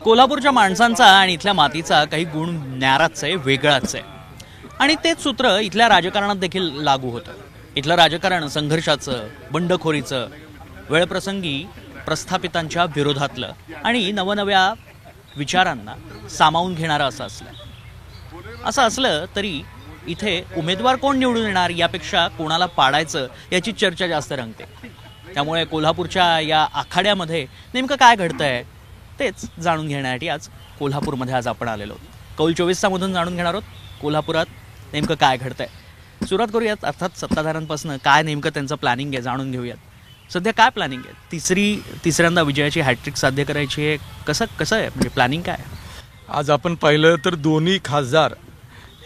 कोल्हापूरच्या माणसांचा आणि इथल्या मातीचा काही गुण न्याराच आहे, वेगळाच आहे. आणि तेच सूत्र इथल्या राजकारणात देखील लागू होतं. इथलं राजकारण संघर्षाचं, बंडखोरीचं, वेळप्रसंगी प्रस्थापितांच्या विरोधातलं आणि नवनव्या विचारांना सामावून घेणारं असं असलं तरी इथे उमेदवार कोण निवडून येणार यापेक्षा कोणाला पाडायचं याची चर्चा जास्त रंगते. त्यामुळे कोल्हापूरच्या या आखाड्यामध्ये नेमकं काय घडतंय तेच जाणून घेण्यासाठी आज कोल्हापूरमध्ये आपण आलेलो आहोत. कौल 24 मधून जाणून घेणार आहोत कोल्हापुरात नेमकं काय घडतंय. सुरुवात करूयात अर्थात सत्ताधाऱ्यांपासून. काय नेमकं त्यांचं प्लॅनिंग आहे जाणून घेऊयात. सध्या काय प्लॅनिंग आहे? तिसऱ्यांदा विजयाची हॅट्रिक साध्य करायची आहे. कसं आहे म्हणजे प्लॅनिंग काय? आज आपण पाहिलं तर दोन्ही खासदार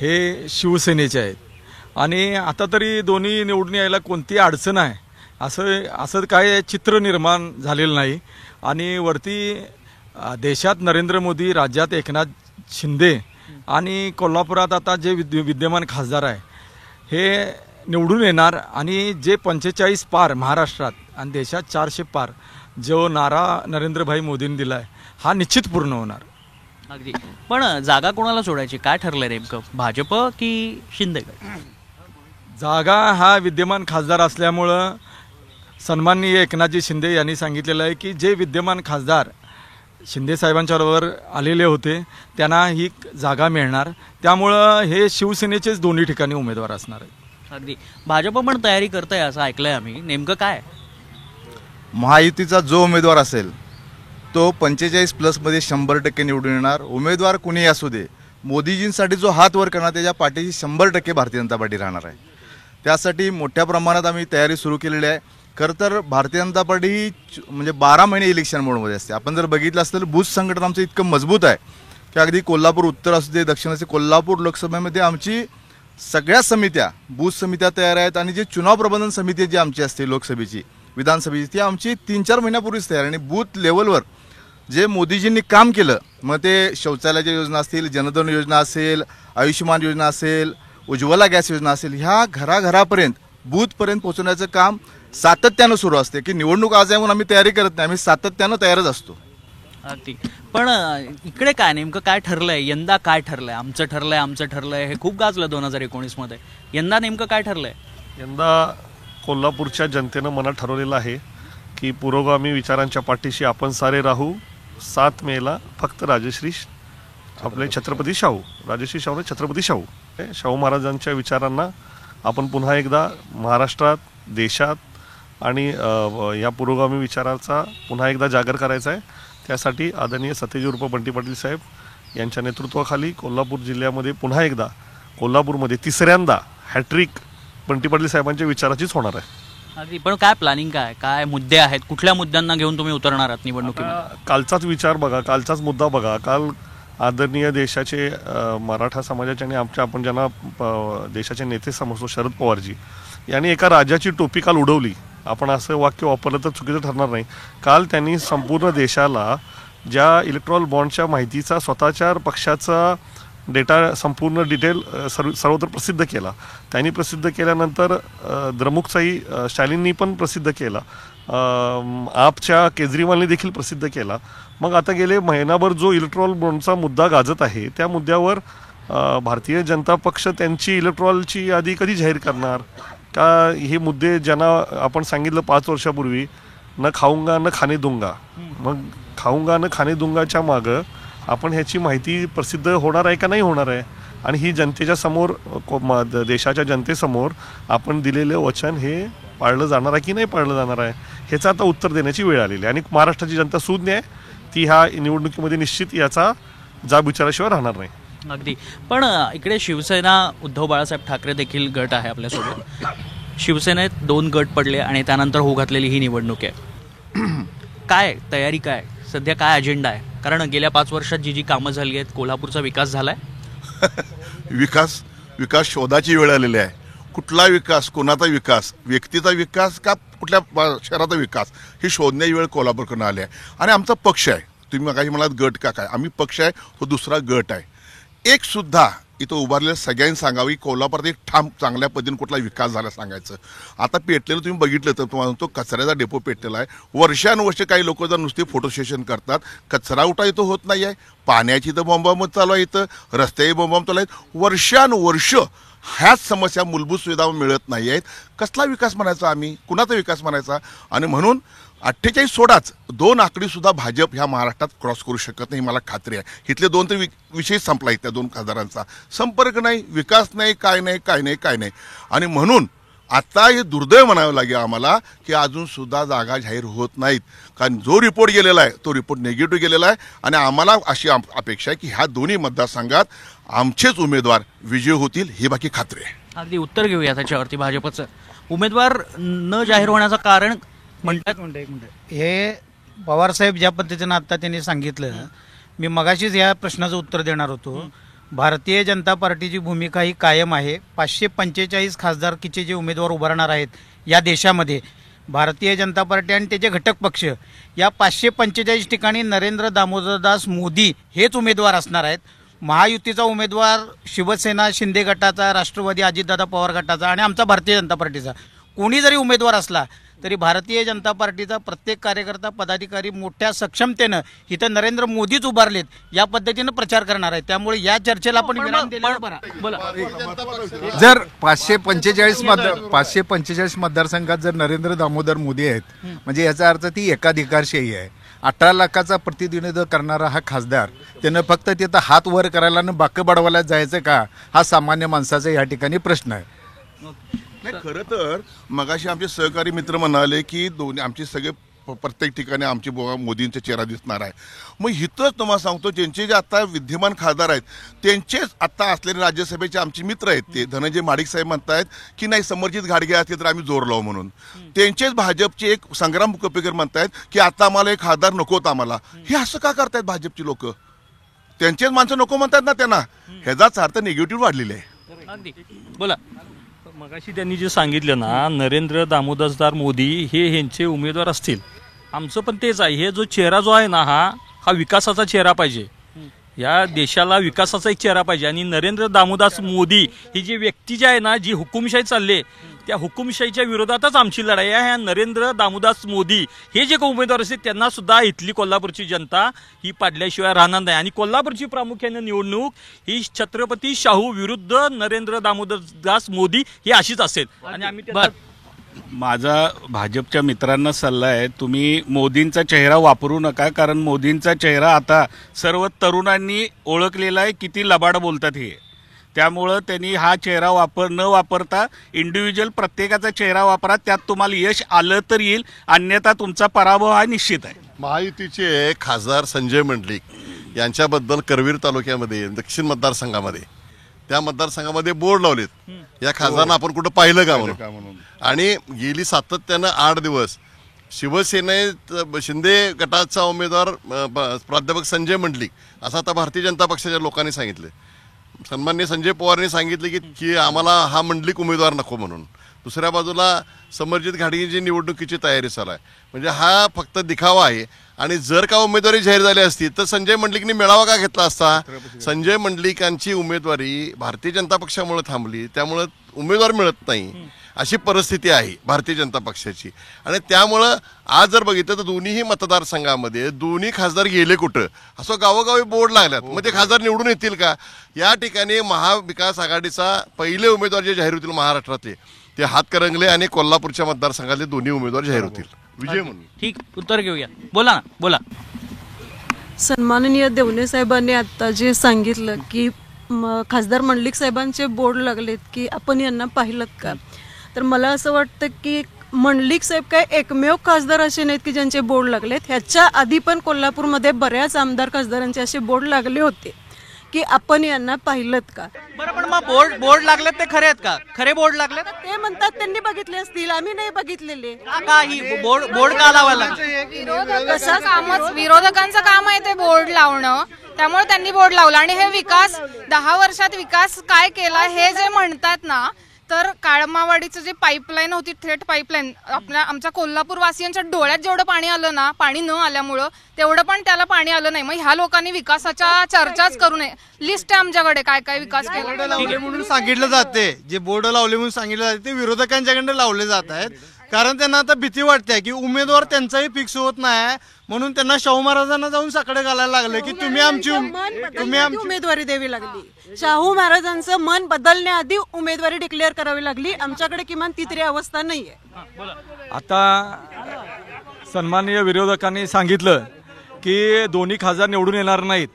हे शिवसेनेचे आहेत आणि आता तरी दोन्ही निवडून यायला कोणती अडचण आहे असं काय चित्र निर्माण झालेलं नाही. आणि वरती देशात नरेंद्र मोदी, राज्यात एकनाथ शिंदे आणि कोल्हापुरात आता जे विद्यमान खासदार आहे हे निवडून येणार. आणि जे 45 पार महाराष्ट्रात आणि देशात 400 पार जो नारा नरेंद्रभाई मोदींनी दिला आहे हा निश्चित पूर्ण होणार. अगदी. पण जागा कोणाला सोडायची काय ठरलंय नेमकं? भाजप की शिंदे? जागा हा विद्यमान खासदार असल्यामुळं सन्माननीय एकनाथजी शिंदे यांनी सांगितलेलं आहे की जे विद्यमान खासदार शिंदे साहेबांच्या बरोबर आलेले होते त्यांना ही जागा मिळणार. त्यामुळं हे शिवसेनेचेच दोन्ही ठिकाणी उमेदवार असणार आहेत. अगदी. भाजप पण तयारी करतंय असं ऐकलंय आम्ही. नेमकं काय? महायुतीचा जो उमेदवार असेल तो 45+ 100% निवडून येणार. उमेदवार कुणीही असू दे, मोदीजींसाठी जो हात वर करणार त्याच्या पाठीशी 100% भारतीय जनता पार्टी राहणार आहे. त्यासाठी मोठ्या प्रमाणात आम्ही तयारी सुरू केलेली आहे. खरं तर भारतीय जनता पार्टी ही म्हणजे 12 महिने इलेक्शन मोडमध्ये असते. आपण जर बघितलं असतं तर बूथ संघटन आमचं इतकं मजबूत आहे की अगदी कोल्हापूर उत्तर असू दे, दक्षिण असू दे, कोल्हापूर लोकसभेमध्ये आमची सगळ्या समित्या, बूथ समित्या तयार आहेत. आणि जी चुनाव प्रबंधन समिती जी आमची असते लोकसभेची, विधानसभेची, ती आमची 3-4 महिन्यापूर्वीच तयार. आणि बूथ लेवलवर जे मोदीजींनी काम केलं, मग ते शौचालयाच्या योजना असतील, जनधन योजना असेल, आयुष्यमान योजना असेल, उज्ज्वला गॅस योजना असेल, ह्या घराघरापर्यंत बूथपर्यंत पोहोचवण्याचं काम सातत्यानं सुरू असते. की निवडणूक आज आहे म्हणून आम्ही तयारी करत नाही, आम्ही सातत्यानं तयारच असतो. अगदी. पण इकडे काय नेमकं काय ठरलंय? यंदा काय ठरलंय? आमचं ठरलंय हे खूप गाजलं 2019 मध्ये. यंदा नेमकं काय ठरलंय? यंदा कोल्हापूरच्या जनतेनं मनात ठरवलेलं आहे की पुरोगामी विचारांच्या पाठीशी आपण सारे राहू. 7 मेला फक्त आपले छत्रपती शाहू, राजश्री शाहू, छत्रपती शाहू महाराजांच्या विचारांना आपण पुन्हा एकदा महाराष्ट्रात, देशात आणि या पुरोगामी विचाराचा पुन्हा एकदा जागर करायचा आहे. त्यासाठी आदरणीय सतेज उर्फ बंटी पाटील साहेब यांच्या नेतृत्वाखाली कोल्हापूर जिल्ह्यामध्ये पुन्हा एकदा कोल्हापूरमध्ये तिसऱ्यांदा हॅट्रिक बंटी पाटील साहेबांच्या विचाराचीच होणार आहे. अगदी. पण काय प्लॅनिंग काय मुद्दे आहेत? कुठल्या मुद्द्यांना घेऊन तुम्ही उतरणार आहात निवडणुकीमध्ये? कालचाच विचार बघा, कालचाच मुद्दा बघा. काल आदरणीय देशाचे मराठा समाजाचे आणि आपण ज्यांना देशाचे नेते समजतो शरद पवारजी यांनी एका राजाची टोपी काल उडवली. आपण असं वाक्य वापरलं तर चुकीचं ठरणार नाही. काल त्यांनी संपूर्ण देशाला ज्या इलेक्ट्रॉल बॉन्डच्या माहितीचा स्वतःच्या पक्षाचा डेटा संपूर्ण डिटेल सर्वत्र प्रसिद्ध केला. त्यांनी प्रसिद्ध केल्यानंतर द्रमुकचाही स्टॅलिननी पण प्रसिद्ध केला. आपच्या केजरीवालने देखील प्रसिद्ध केला. मग आता गेले महिनाभर जो इलेक्ट्रॉल बॉन्डचा मुद्दा गाजत आहे त्या मुद्द्यावर भारतीय जनता पक्ष त्यांची इलेक्ट्रॉलची यादी कधी जाहीर करणार? का हे मुद्दे ज्यांना आपण सांगितलं 5 वर्षापूर्वी न खाऊंगा न खाणे दूंगा, मग खाऊंगा न खाणे दूंगाच्या मागं आपण ह्याची माहिती प्रसिद्ध होणार आहे का नाही होणार आहे? आणि ही जनतेच्या समोर, देशाच्या जनतेसमोर आपण दिलेले वचन हे पाळलं जाणार आहे की नाही पाळलं जाणार आहे ह्याचं आता उत्तर देण्याची वेळ आलेली आहे. आणि महाराष्ट्राची जनता सुज्ञ आहे, ती ह्या निवडणुकीमध्ये निश्चित याचा जाब विचाराशिवाय राहणार नाही. अगदी. पण इकडे शिवसेना, उद्धव बाळासाहेब ठाकरे देखील गट आहे आपल्यासोबत. शिवसेनेत 2 गट पडले आणि त्यानंतर होऊ घातलेली ही निवडणूक आहे. काय तयारी, काय सध्या काय अजेंडा आहे? कारण गेल्या 5 वर्षात जी कामं झाली आहेत, कोल्हापूरचा विकास झालाय. विकास शोधाची वेळ आलेली आहे. कुठला विकास, कोणाचा विकास, व्यक्तीचा विकास का कुठल्या शहराचा विकास, ही शोधण्याची वेळ कोल्हापूरकडून आली आहे. आणि आमचा पक्ष आहे. तुम्ही काही म्हणालात गट का काय, आम्ही पक्ष आहे, तो दुसरा गट आहे. एक सुद्धा इथं उभारलेल्या सगळ्यांनी सांगावी कोल्हापुरात एक ठाम चांगल्या पद्धतीने कुठला विकास झाला सांगायचं. आता पेटलेलं तुम्ही बघितलं तर तुम्हाला तो कचऱ्याचा डेपो पेटलेला आहे. वर्षानुवर्ष काही लोक जर नुसते फोटो सेशन करतात, कचरा उठा इथं होत नाही आहे, पाण्याची इथं बॉम्ब चालू आहे, इथं रस्त्याही बॉम्ब चालू आहेत. वर्षानुवर्ष ह्याच समस्या मूलभूत सुविधा मिळत नाही आहेत. कसला विकास म्हणायचा आम्ही, कुणाचा विकास म्हणायचा? आणि म्हणून 48 सोडाच 2 आकडी सुद्धा भाजप ह्या महाराष्ट्रात क्रॉस करू शकत नाही, मला खात्री आहे. इथले 2 तर विषय संपला त्या 2 खासदारांचा. संपर्क नाही, विकास नाही, काय नाही. आणि म्हणून आता हे दुर्दैव म्हणावं लागेल आम्हाला की अजून सुद्धा जागा जाहीर होत नाहीत. कारण जो रिपोर्ट गेलेला आहे तो रिपोर्ट निगेटिव्ह गेलेला आहे. आणि आम्हाला अशी अपेक्षा आहे की ह्या दोन्ही मतदारसंघात आमचेच उमेदवार विजयी होतील, ही बाकी खात्री आहे. अगदी उत्तर घेऊया त्याच्यावरती. भाजपचं उमेदवार न जाहीर होण्याचं कारण म्हणतात. एक मिनिट हे पवारसाहेब ज्या पद्धतीनं आता त्यांनी सांगितलं, मी मगाशीच या प्रश्नाचं उत्तर देणार होतो. भारतीय जनता पार्टीची भूमिका ही कायम आहे. 545 खासदारकीचे जे उमेदवार उभारणार आहेत या देशामध्ये, भारतीय जनता पार्टी आणि त्याचे घटक पक्ष, या 545 ठिकाणी नरेंद्र दामोदरदास मोदी हेच उमेदवार असणार आहेत. महायुतीचा उमेदवार शिवसेना शिंदे गटाचा, राष्ट्रवादी अजितदादा पवार गटाचा आणि आमचा भारतीय जनता पार्टीचा कोणी जरी उमेदवार असला तरी भारतीय जनता पार्टीचा प्रत्येक कार्यकर्ता पदाधिकारी मोठ्या सक्षमतेनं इथं नरेंद्र मोदीच उभारलेत या पद्धतीनं प्रचार करणार आहे. त्यामुळे या चर्चेला आपण विराम दिलेला बरा. जर 545 मतदारसंघात जर नरेंद्र दामोदर मोदी आहेत, म्हणजे याचा अर्थ ती एकाधिकारशाही आहे. 18 लाखाचा प्रतिनिधित्व करणारा हा खासदार त्यानं फक्त तिथं हात वर करायला आणि बाकं बडवायला जायचं का, हा सामान्य माणसाचा या ठिकाणी प्रश्न आहे. नाही, खरं तर मगाशी आमचे सहकारी मित्र म्हणाले की दोन्ही आमचे सगळे प्रत्येक ठिकाणी आमची मोदींचा चेहरा दिसणार आहे. मग इथंच तुम्हाला सांगतो, ज्यांचे जे आता विद्यमान खासदार आहेत त्यांचेच आता असलेले राज्यसभेचे आमचे मित्र आहेत, ते धनंजय महाडिक साहेब म्हणतायत की नाही समर्जित घाडगे असले तर आम्ही जोर लावू म्हणून. त्यांचेच भाजपचे एक संग्राम मुकपेकर म्हणतायत की आता आम्हाला एक खासदार नकोत आम्हाला. हे असं का करतायत भाजपची लोक? त्यांचेच माणसं नको म्हणतात ना त्यांना. ह्याचाच अर्थ निगेटिव्ह वाढलेला आहे. अगदी बोला. मगाशी त्यांनी जे सांगितलं ना, नरेंद्र दामोदरदास मोदी हे ह्यांचे उमेदवार असतील. आमचं पण तेच आहे. हे जो चेहरा जो आहे ना, हा विकासाचा चेहरा पाहिजे. या देशाला विकासाचा एक चेहरा पाहिजे. आणि नरेंद्र दामोदरदास मोदी ही जी व्यक्ती जी आहे ना, जी हुकुमशाही चालली, त्या हुकुमशाहीच्या विरोधातच आमची लढाई आहे. ह्या नरेंद्र दामोदरदास मोदी हे जे काही उमेदवार असतील त्यांना सुद्धा इथली कोल्हापूरची जनता ही पाडल्याशिवाय राहणार नाही. आणि कोल्हापूरची प्रामुख्याने निवडणूक ही छत्रपती शाहू विरुद्ध नरेंद्र दामोदरदास मोदी ही अशीच असेल. आणि आम्ही माझा भाजपच्या मित्रांना सल्ला आहे, तुम्ही मोदींचा चेहरा वापरू नका. कारण मोदींचा चेहरा आता सर्व तरुणांनी ओळखलेला आहे, किती लबाड बोलतात हे. त्यामुळं त्यांनी हा चेहरा न वापरता इंडिव्हिज्युअल प्रत्येकाचा चेहरा वापरा. त्यात तुम्हाला यश आलं तर येईल, अन्यथा तुमचा पराभव हा निश्चित आहे. महायुतीचे खासदार संजय मंडलिक यांच्याबद्दल करवीर तालुक्यामध्ये दक्षिण मतदारसंघामध्ये, त्या मतदारसंघामध्ये बोर्ड लावलेत, या खासदारांना आपण कुठं पाहिलं का म्हणून. आणि गेली सातत्यानं 8 दिवस शिवसेनेत शिंदे गटाचा उमेदवार प्राध्यापक संजय मंडलिक असं आता भारतीय जनता पक्षाच्या लोकांनी सांगितलं. सन्माननीय संजय पवारांनी सांगितले की आम्हाला हा मंडलिक उमेदवार नको म्हणून. दुसऱ्या बाजूला समर्जित घाडगेंची निवडणुकीची तयारी चालू आहे. म्हणजे हा फक्त दिखावा आहे. आणि जर का उमेदवारी जाहीर झाली असती तर संजय मंडलिकनी मेळावा का घेतला असता? संजय मंडलिकांची उमेदवारी भारतीय जनता पक्षामुळे थांबली, त्यामुळं उमेदवार मिळत नाही अशी परिस्थिती आहे भारतीय जनता पक्षाची. आणि त्यामुळं आज जर बघितलं तर दोन्हीही मतदारसंघामध्ये दोन्ही खासदार गेले कुठं, असं गावोगावी बोर्ड लागल्यात. मग ते खासदार निवडून येतील का? या ठिकाणी महाविकास आघाडीचा पहिले उमेदवार जे जाहीर होतील महाराष्ट्रातले ते हातकरंगले आणि कोल्हापूरच्या मतदारसंघातले दोन्ही उमेदवार जाहीर होतील विजय म्हणून. ठीक, उत्तर घेऊया. बोला ना, बोला. सन्माननीय देवणे साहेबांनी आता जे सांगितलं की खासदार मंडलिक साहेबांचे बोर्ड लागलेत की आपण यांना पाहिलं का, तर मला असं वाटतं की मंडलिक साहेब काय एकमेव खासदार असे नाहीत की ज्यांचे बोर्ड लागलेत. ह्याच्या आधी पण कोल्हापूरमध्ये बऱ्याच आमदार खासदारांचे असे बोर्ड लागले होते की आपण यांना पाहिलं का. बरं, पण मग बोर्ड लागलेत ते खरे आहेत का? खरे बोर्ड लागलेत ते म्हणतात त्यांनी बघितले असतील, आम्ही नाही बघितलेले. काही बोर्ड का लावायला विरोधकांचं काम आहे ते बोर्ड लावणं, त्यामुळे त्यांनी बोर्ड लावला. आणि हे विकास 10 वर्षात विकास काय केला हे जे म्हणतात ना, तर काळमावाडीचं जे पाईपलाईन होती, थेट पाईपलाईन, आमच्या कोल्हापूर वासियांच्या डोळ्यात जेवढं पाणी आलं ना, पाणी न आल्यामुळं तेवढं पण त्याला पाणी आलं नाही. मग ह्या लोकांनी विकासाच्या चर्चाच करू नये. लिस्ट आहे आमच्याकडे काय काय विकास केला लावले म्हणून सांगितलं जाते, जे बोर्ड लावले म्हणून सांगितलं जाते ते विरोधकांच्याकडे लावले जात आहेत. कारण त्यांना आता भीती वाटते की उमेदवार त्यांचाही फिक्स होत नाही, म्हणून त्यांना शाहू महाराजांना जाऊन साकडे घालायला लागले की तुम्ही आमची उमेदवारी द्यावी लागली. शाहू महाराजांचं मन बदलण्याआधी उमेदवारी डिक्लेअर करावी लागली. आमच्याकडे किमान ती तरी अवस्था नाहीये. आता सन्माननीय विरोधकांनी सांगितलं की दोन्ही खासदार निवडून येणार नाहीत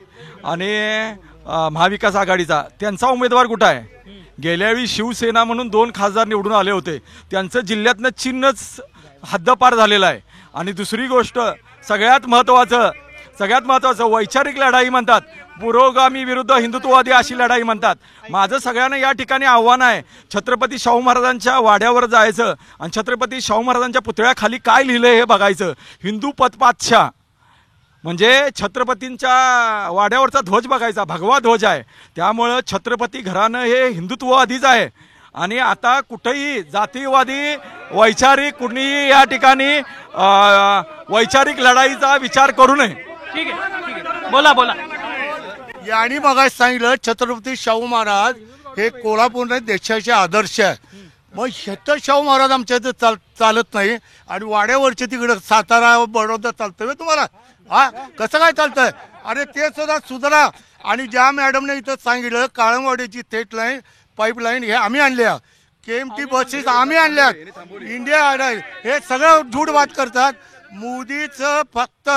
आणि महाविकास आघाडीचा त्यांचा उमेदवार कुठं आहे? गेल्यावेळी शिवसेना म्हणून 2 खासदार निवडून आले होते, त्यांचं जिल्ह्यातनं चिन्हच हद्दपार झालेलं आहे. आणि दुसरी गोष्ट सगळ्यात महत्त्वाचं वैचारिक लढाई म्हणतात, पुरोगामी विरुद्ध हिंदुत्ववादी अशी लढाई म्हणतात. माझं सगळ्यांना या ठिकाणी आव्हान आहे, छत्रपती शाहू महाराजांच्या वाड्यावर जायचं आणि छत्रपती शाहू महाराजांच्या पुतळ्याखाली काय लिहिलंय हे बघायचं. हिंदू पथपातशा म्हणजे छत्रपतींच्या वाड्यावरचा ध्वज बघायचा, भगवा ध्वज आहे. त्यामुळं छत्रपती घराणं हे हिंदुत्ववादीच आहे. आणि आता कुठेही जातीवादी वैचारिक कुणीही या ठिकाणी वैचारिक लढाईचा विचार करू नये. ठीक आहे, बोला. यांनी मगाशी सांगितलं छत्रपती शाहू महाराज हे कोल्हापूर देशाचे आदर्श आहे. मग हेच शाहू महाराज आमच्या इथे चालत नाही आणि वाड्यावरचे तिकडे सातारा बडोदा चालतं तुम्हाला? हा, कसं काय चालतंय? अरे ते सुद्धा सुधारा. आणि ज्या मॅडमने इथं सांगितलं काळमवाडीची थेट लाईन पाईपलाईन हे आम्ही आणल्या, KMT बसेस आम्ही आणल्या, इंडिया हे सगळं झूट बात करतात. मोदीचं फक्त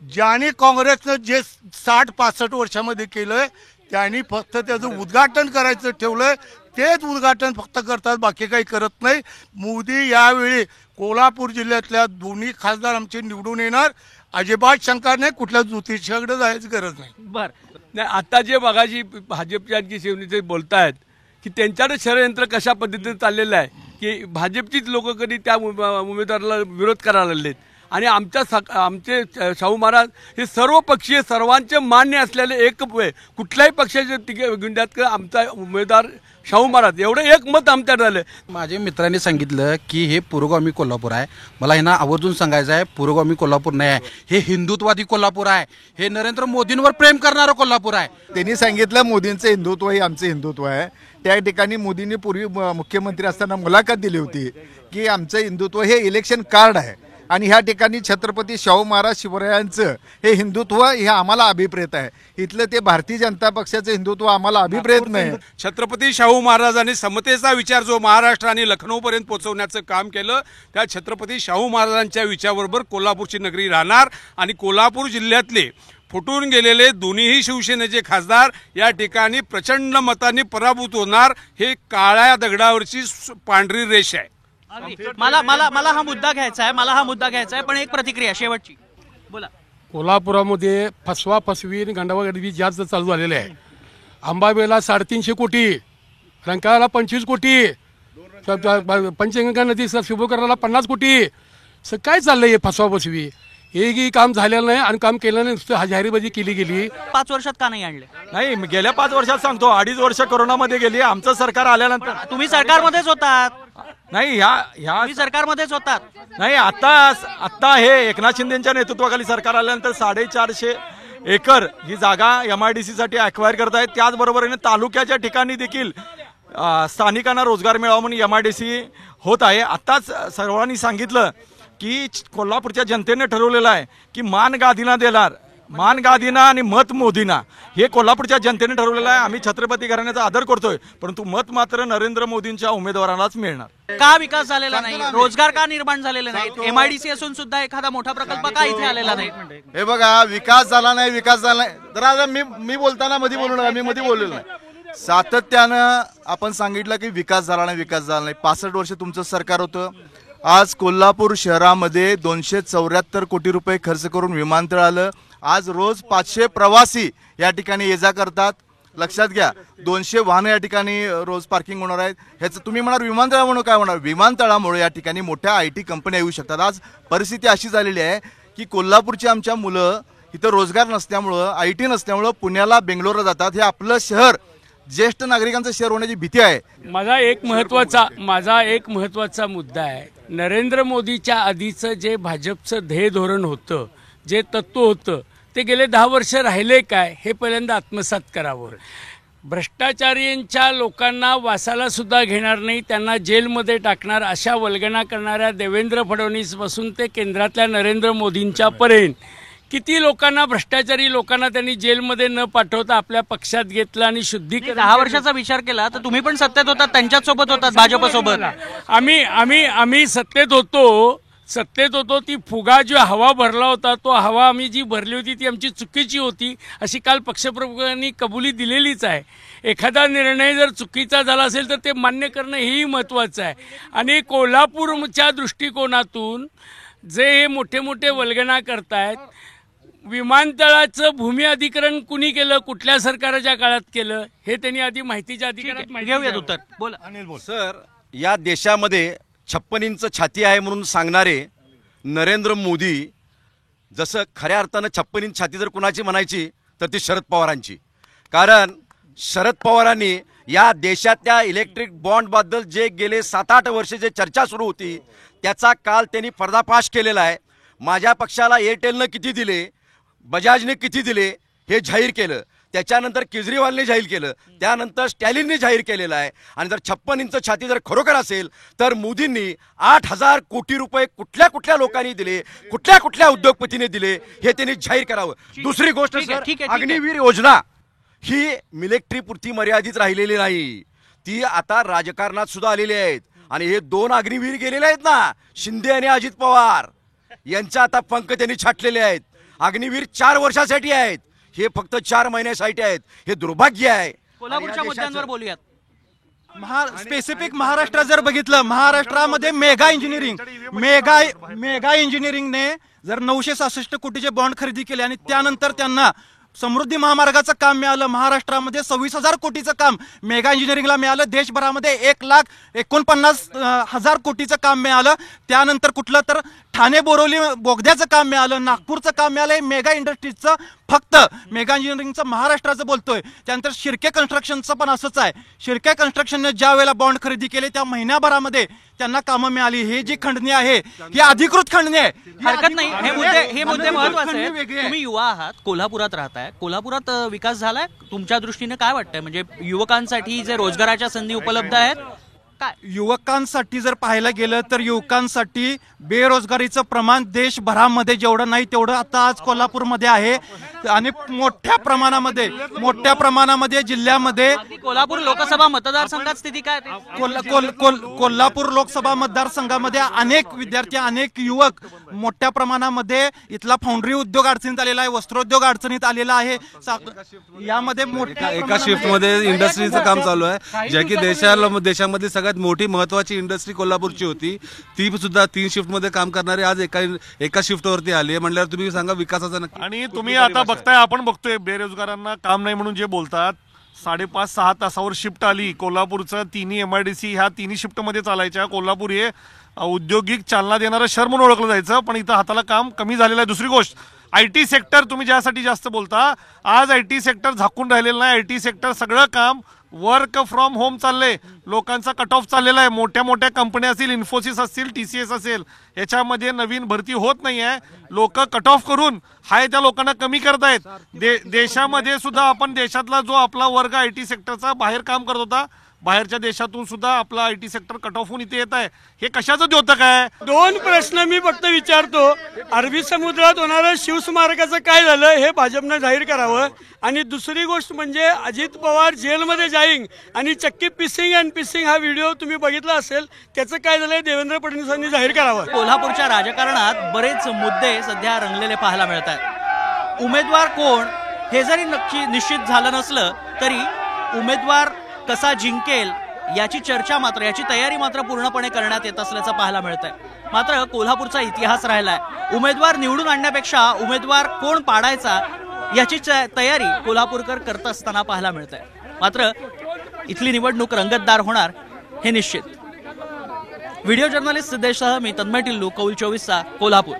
ज्यांनी काँग्रेसनं जे 60-65 वर्षामध्ये केलंय त्यांनी फक्त त्याचं उद्घाटन करायचं ठेवलंय, तेच उद्घाटन फक्त करतात, बाकी काही करत नाही. मोदी यावेळी कोल्हापूर जिल्ह्यातल्या दोन्ही खासदार आमचे निवडून येणार, अजिबात शंका नाही, कुठल्या ज्योतिषाकडे जायची गरज नाही. नाही, आता जे मगाशी भाजपचे आणखी शिवसेनेचे बोलतायत की त्यांच्याकडे षडयंत्र कशा पद्धतीने चाललेलं आहे की भाजपचीच लोक कधी त्या उमेदवाराला विरोध करायला लागलेत आणि आमचे शाहू महाराज हे सर्व पक्षीय सर्वांचे मान्य असलेले एक कुठल्याही पक्षाचे तिकीट घेऊन द्यात आमचा उमेदवार शाहू महाराज एवढं एक मत आमच्याकडे झालं. माझ्या मित्रांनी सांगितलं की हे पुरोगामी कोल्हापूर आहे. मला ह्यांना आवर्जून सांगायचं आहे, पुरोगामी कोल्हापूर नाही आहे, हे हिंदुत्ववादी कोल्हापूर आहे, हे नरेंद्र मोदींवर प्रेम करणारं कोल्हापूर आहे. त्यांनी सांगितलं मोदींचं हिंदुत्व हे आमचं हिंदुत्व आहे. त्या ठिकाणी मोदींनी पूर्वी मुख्यमंत्री असताना मुलाखत दिली होती की आमचं हिंदुत्व हे इलेक्शन कार्ड आहे आणि ह्या ठिकाणी छत्रपती शाहू महाराज शिवरायांचं हे हिंदुत्व हे आम्हाला अभिप्रेत आहे. इथलं ते भारतीय जनता पक्षाचं हिंदुत्व आम्हाला अभिप्रेत नाही. छत्रपती शाहू महाराजांनी समतेचा विचार जो महाराष्ट्र आणि लखनौपर्यंत पोहोचवण्याचं काम केलं, त्या छत्रपती शाहू महाराजांच्या विचाराबरोबर कोल्हापूरची नगरी राहणार आणि कोल्हापूर जिल्ह्यातले फुटून गेलेले दोन्हीही शिवसेनेचे खासदार या ठिकाणी प्रचंड मतांनी पराभूत होणार. हे काळ्या दगडावरची पांढरी रेष आहे. मला हा मुद्दा घ्यायचा आहे, पण एक प्रतिक्रिया शेवटची बोला. कोल्हापुरामध्ये फसवी आणि गंडावागडी जास्त चालू झालेले आहे. अंबाबाईला 350 कोटी, रंकाळ्याला 25 कोटी, पंचगंगा नदी शुभकरणाला 50 कोटी. काय चाललंय हे फसवी? एकही काम झालेलं नाही आणि काम केलं नाही, नुसतं जाहीरबाजी केली गेली. 5 वर्षात का नाही आणले? नाही, गेल्या 5 वर्षात सांगतो, 2.5 वर्ष कोरोनामध्ये गेली. आमचं सरकार आल्यानंतर तुम्ही सरकारमध्येच होतात. नाही, ह्या सरकारमध्येच होतात. नाही, आता हे एकनाथ शिंदेच्या नेतृत्वाखाली सरकार आल्यानंतर 450 एकर ही जागा MIDC साठी अक्वायर करत आहेत. त्याचबरोबरीने तालुक्याच्या ठिकाणी देखील स्थानिकांना रोजगार मिळावा म्हणून MIDC होत आहे. आताच सर्वांनी सांगितलं की कोल्हापूरच्या जनतेने ठरवलेलं आहे की मान गादीना आणि मत मोदींना, हे कोल्हापूरच्या जनतेने ठरवलेलं आहे. आम्ही छत्रपती घराण्याचा आदर करतोय, परंतु मत मात्र नरेंद्र मोदींच्या उमेदवारालाच मिळणार. का विकास झालेला नाही? रोजगार का निर्माण झालेले नाही? MIDC असून सुद्धा एखादा मोठा प्रकल्प का इथे आलेला नाही? हे बघा, विकास झाला नाही. तर मी बोलताना मध्ये बोलू नका, मी मध्ये बोललेलो नाही. सातत्यानं आपण सांगितलं की विकास झाला नाही. 65 वर्ष तुमचं सरकार होतं. आज कोल्हापूर शहरामध्ये 274 कोटी रुपये खर्च करून विमानतळ आलं. आज रोज 500 प्रवासी या ठिकाणी ये जा करतात. लक्षात घ्या, 200 वाहनं या ठिकाणी रोज पार्किंग होणार आहेत. ह्याचं तुम्ही म्हणाल विमानतळ म्हणून काय होणार? विमानतळामुळे या ठिकाणी मोठ्या IT कंपन्या येऊ शकतात. आज परिस्थिती अशी झालेली आहे की कोल्हापूरची आमच्या मुलं इथं रोजगार नसल्यामुळं, IT नसल्यामुळं पुण्याला, बेंगलोरला जातात. हे आपलं शहर ज्येष्ठ नागरिकांचं शेअर होण्याची भीती आहे. माझा एक महत्वाचा मुद्दा आहे. नरेंद्र मोदीच्या आधीचं जे भाजपचं ध्येय धोरण होतं, जे तत्व होतं, ते गेले 10 वर्ष राहिले काय हे पहिल्यांदा आत्मसात करावं. भ्रष्टाचारींच्या लोकांना वासाला सुद्धा घेणार नाही, त्यांना जेलमध्ये टाकणार अशा वल्गना करणाऱ्या देवेंद्र फडणवीसपासून ते केंद्रातल्या नरेंद्र मोदींच्या पर्यंत किती लोकांना, भ्रष्टाचारी लोकांना त्यांनी जेलमध्ये न पाठवता आपल्या पक्षात घेतलं आणि शुद्धीकरण. 10 वर्षाचा विचार केला तर तुम्ही पण सत्तेत होतात, त्यांच्याच सोबत होतात, भाजपसोबत. आम्ही सत्तेत होतो. ती फुगा जो हवा भरला होता, तो हवा आम्ही जी भरली होती ती आमची चुकीची होती अशी काल पक्षप्रमुखांनी कबुली दिलेलीच आहे. एखादा निर्णय जर चुकीचा झाला असेल तर ते मान्य करणं हेही महत्त्वाचं आहे. आणि कोल्हापूरच्या दृष्टिकोनातून जे मोठे मोठे वल्गना करतायत, विमानतळाचं भूमी अधिग्रहण कुणी केलं, कुठल्या सरकारच्या काळात केलं, हे त्यांनी आधी माहितीच्या अधिकारात घेऊयात उत्तर. बोला. सर, या देशामध्ये 56 इंच छाती आहे म्हणून सांगणारे नरेंद्र मोदी, जसं खऱ्या अर्थानं 56 इंच छाती जर कुणाची म्हणायची तर ती शरद पवारांची. कारण शरद पवारांनी या देशातल्या इलेक्ट्रिक बॉन्डबद्दल जे गेले 7-8 वर्ष जे चर्चा सुरू होती त्याचा काल त्यांनी पर्दाफाश केलेला आहे. माझ्या पक्षाला एअरटेलनं किती दिले, बजाजने किती दिले हे जाहीर केलं. त्याच्यानंतर केजरीवालने जाहीर केलं, त्यानंतर स्टॅलिनने जाहीर केलेलं आहे. आणि जर 56 इंच छाती जर खरोखर असेल तर मोदींनी 8,000 कोटी रुपये कुठल्या कुठल्या लोकांनी दिले, कुठल्या कुठल्या उद्योगपतीने दिले हे त्यांनी जाहीर करावं. दुसरी गोष्ट सर, अग्निवीर योजना ही मिलिटरी पुरती मर्यादित राहिलेली नाही, ती आता राजकारणात सुद्धा आलेली आहेत. आणि हे 2 अग्निवीर गेलेले आहेत ना, शिंदे आणि अजित पवार यांचा आता पंख त्यांनी छाटलेले आहेत. अग्निवीर 4 वर्षासाठी आहेत, हे फक्त 4 महिन्यासाठी आहेत. हे दुर्भाग्य आहे. कोल्हापूरच्या मुद्द्यांवर बोलूयात. स्पेसिफिक महाराष्ट्र जर बघितलं, महाराष्ट्रामध्ये मेगा इंजिनिअरिंगने जर 966 कोटीचे बॉन्ड खरेदी केले आणि त्यानंतर त्यांना समृद्धी महामार्गाचं काम मिळालं. महाराष्ट्रामध्ये 26,000 कोटीचं काम मेगा इंजिनिअरिंगला मिळालं. देशभरामध्ये 1,49,000 कोटीचं काम मिळालं. त्यानंतर कुठलं तर ठाणे बोरिवली बोगद्याचं काम मिळालं, नागपूरचं काम मिळालं. मेगा इंडस्ट्रीजचं, फक्त मेगा इंजिनिअरिंगचं महाराष्ट्राचं बोलतोय. त्यानंतर शिर्के कन्स्ट्रक्शनचं पण असंच आहे. शिर्के कन्स्ट्रक्शनने ज्या वेळेला बॉन्ड खरेदी केले त्या महिन्याभरामध्ये त्यांना कामं मिळाली. हे जी खंडणी आहे ही अधिकृत खंडणी आहे, हरकत नाही. हे मुद्दे महत्वाचे आहेत. तुम्ही युवा आहात, कोल्हापुरात राहताय. कोल्हापुरात विकास झालाय तुमच्या दृष्टीने काय वाटतंय? म्हणजे युवकांसाठी जे रोजगाराच्या संधी उपलब्ध आहेत काय? युवकांसाठी जर पाहायला गेलं तर युवकांसाठी बेरोजगारीचं प्रमाण देशभरामध्ये जेवढं नाही तेवढं आता आज कोल्हापूरमध्ये आहे. आणि मोठ्या प्रमाणामध्ये जिल्ह्यामध्ये कोल्हापूर लोकसभा मतदारसंघात स्थिती काय? कोल्हापूर लोकसभा मतदारसंघामध्ये अनेक विद्यार्थी, अनेक युवक मोठ्या प्रमाणामध्ये इथला फाउंड्री उद्योग अडचणीत आलेला आहे, वस्त्रोद्योग अडचणीत आलेला आहे. यामध्ये एका शिफ्टमध्ये इंडस्ट्रीचं काम चालू आहे, जे की देशामध्ये सगळ्यात मोठी महत्वाची इंडस्ट्री कोल्हापूरची होती, ती सुद्धा 3 शिफ्टमध्ये काम करणारी आज एका शिफ्टवरती आली आहे. म्हणल्यावर तुम्ही सांगा विकासाचा नक्की. आणि तुम्ही आता बघताय, आपण बघतोय बेरोजगारांना काम नाही म्हणून जे बोलतात, 5.5-6 तासावर शिफ्ट आली. कोल्हापूरचं 3 MIDC ह्या 3 शिफ्टमध्ये चालायच्या. कोल्हापूर हे औद्योगिक चालना देणारं शहर म्हणून ओळखलं जायचं, पण इथं हाताला काम कमी झालेलं आहे. दुसरी गोष्ट, IT सेक्टर तुम्ही ज्यासाठी जास्त बोलता, आज IT सेक्टर झाकून राहिलेलं नाही. IT सेक्टर सगळं काम वर्क फ्रॉम होम चाललंय. लोकांचा कट ऑफ चाललेला आहे. मोठ्या मोठ्या कंपन्या असतील, इन्फोसिस असतील, TCS असेल, याच्यामध्ये नवीन भरती होत नाहीये. लोक कट ऑफ करून हाय त्या लोकांना कमी करतायत. देशामध्ये सुद्धा आपण देशातला जो आपला वर्ग IT सेक्टरचा बाहेर काम करत होता, बाहेरच्या देशातून सुद्धा आपला IT सेक्टर कट ऑफ होऊन इथे येत आहे. हे कशाचं द्योतक आहे? 2 प्रश्न मी फक्त विचारतो. अरबी समुद्रात होणारं शिवस्मारकाचं काय झालं हे भाजपनं जाहीर करावं. आणि दुसरी गोष्ट म्हणजे अजित पवार जेलमध्ये जाईन आणि चक्की पिसिंग अँड पिसिंग हा व्हिडिओ तुम्ही बघितला असेल, त्याचं काय झालंय देवेंद्र फडणवीसांनी जाहीर करावं. कोल्हापूरच्या राजकारणात बरेच मुद्दे सध्या रंगलेले पाहायला मिळत आहेत. उमेदवार कोण हे जरी नक्की निश्चित झालं नसलं तरी उमेदवार कसा जिंकेल याची चर्चा मात्र, याची तयारी मात्र पूर्णपणे करण्यात येत असल्याचं पाहायला मिळत आहे. मात्र कोल्हापूरचा इतिहास राहिलाय. उमेदवार निवडून आणण्यापेक्षा उमेदवार कोण पाडायचा याची तयारी कोल्हापूरकर करत असताना पाहायला मिळत आहे. मात्र इथली निवडणूक रंगतदार होणार हे निश्चित. व्हिडिओ जर्नलिस्ट सिद्धेशसह मी तन्मय टिल्लू, कौल 24 कोल्हापूर.